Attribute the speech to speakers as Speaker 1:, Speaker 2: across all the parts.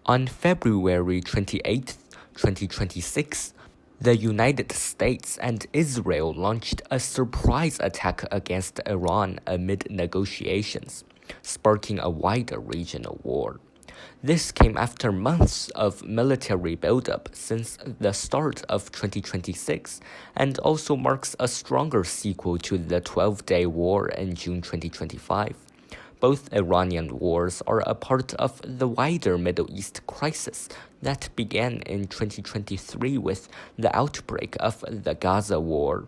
Speaker 1: On February 28, 2026, the United States and Israel launched a surprise attack against Iran amid negotiations, sparking a wider regional war. This came after months of military buildup since the start of 2026 and also marks a stronger sequel to the 12-day war in June 2025. Both Iranian wars are a part of the wider Middle East crisis that began in 2023 with the outbreak of the Gaza War.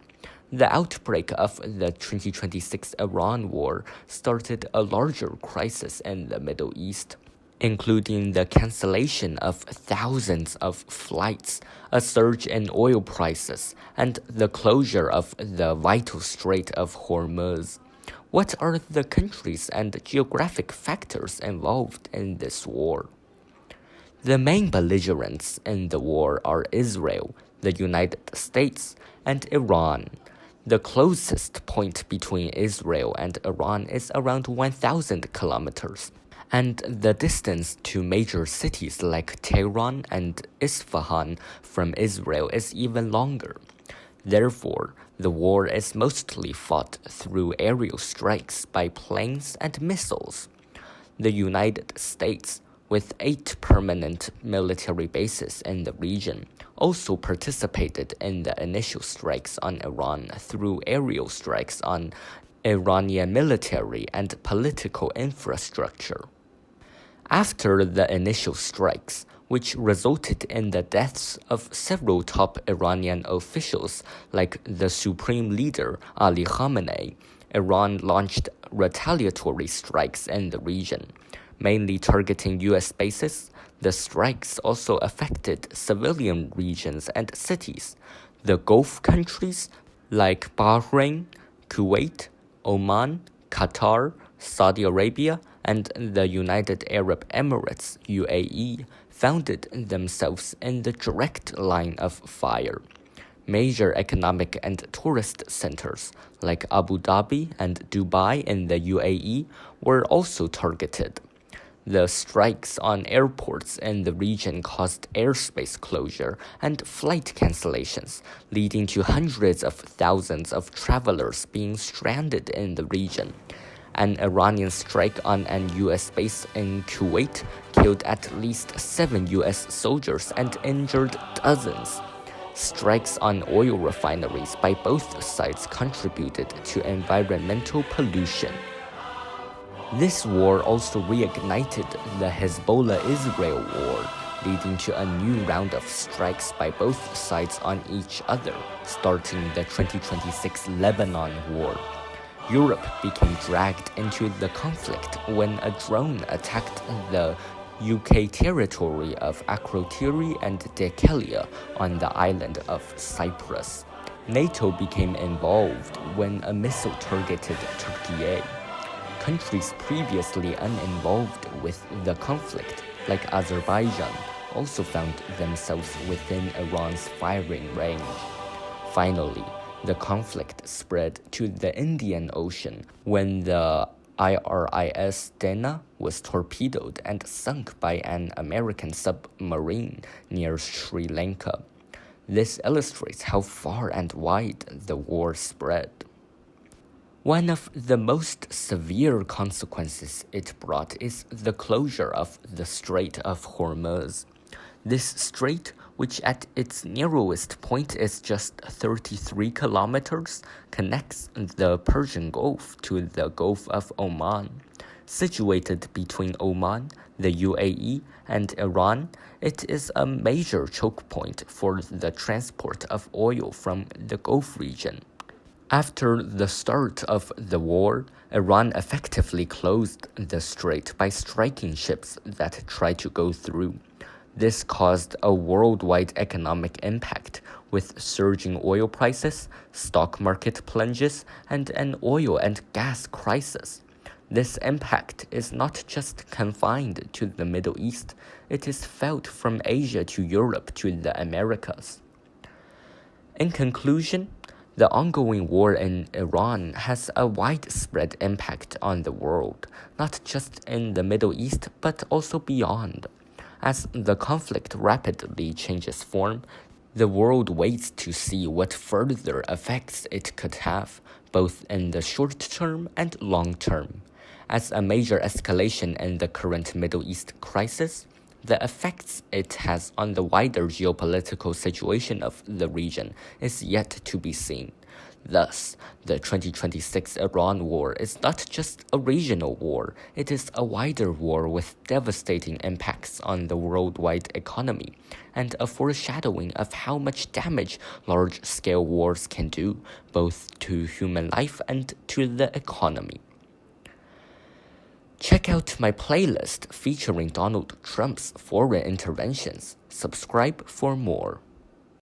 Speaker 1: The outbreak of the 2026 Iran War started a larger crisis in the Middle East, including the cancellation of thousands of flights, a surge in oil prices, and the closure of the vital Strait of Hormuz. What are the countries and geographic factors involved in this war? The main belligerents in the war are Israel, the United States, and Iran. The closest point between Israel and Iran is around 1,000 kilometers, and the distance to major cities like Tehran and Isfahan from Israel is even longer. Therefore, the war is mostly fought through aerial strikes by planes and missiles. The United States, with 8 permanent military bases in the region, also participated in the initial strikes on Iran through aerial strikes on Iranian military and political infrastructure. After the initial strikes, which resulted in the deaths of several top Iranian officials like the supreme leader Ali Khamenei, Iran launched retaliatory strikes in the region, mainly targeting U.S. bases. The strikes also affected civilian regions and cities. The Gulf countries like Bahrain, Kuwait, Oman, Qatar, Saudi Arabia, and the United Arab Emirates (UAE) found themselves in the direct line of fire. Major economic and tourist centers like Abu Dhabi and Dubai in the UAE were also targeted. The strikes on airports in the region caused airspace closure and flight cancellations, leading to hundreds of thousands of travelers being stranded in the region. An Iranian strike on an U.S. base in Kuwait killed at least 7 U.S. soldiers and injured dozens. Strikes on oil refineries by both sides contributed to environmental pollution. This war also reignited the Hezbollah-Israel war, leading to a new round of strikes by both sides on each other, starting the 2026 Lebanon War. Europe became dragged into the conflict when a drone attacked the UK territory of Akrotiri and Dhekelia on the island of Cyprus. NATO became involved when a missile targeted Turkey. Countries previously uninvolved with the conflict, like Azerbaijan, also found themselves within Iran's firing range. Finally, the conflict spread to the Indian Ocean when the IRIS Dana was torpedoed and sunk by an American submarine near Sri Lanka. This illustrates how far and wide the war spread. One of the most severe consequences it brought is the closure of the Strait of Hormuz. This strait, which at its narrowest point is just 33 kilometers, connects the Persian Gulf to the Gulf of Oman. Situated between Oman, the UAE, and Iran, it is a major choke point for the transport of oil from the Gulf region. After the start of the war, Iran effectively closed the strait by striking ships that tried to go through. This caused a worldwide economic impact, with surging oil prices, stock market plunges, and an oil and gas crisis. This impact is not just confined to the Middle East, it is felt from Asia to Europe to the Americas. In conclusion, the ongoing war in Iran has a widespread impact on the world, not just in the Middle East, but also beyond. As the conflict rapidly changes form, the world waits to see what further effects it could have, both in the short term and long term. As a major escalation in the current Middle East crisis, the effects it has on the wider geopolitical situation of the region is yet to be seen. Thus, the 2026 Iran war is not just a regional war, it is a wider war with devastating impacts on the worldwide economy, and a foreshadowing of how much damage large-scale wars can do, both to human life and to the economy. Check out my playlist featuring Donald Trump's foreign interventions. Subscribe for more.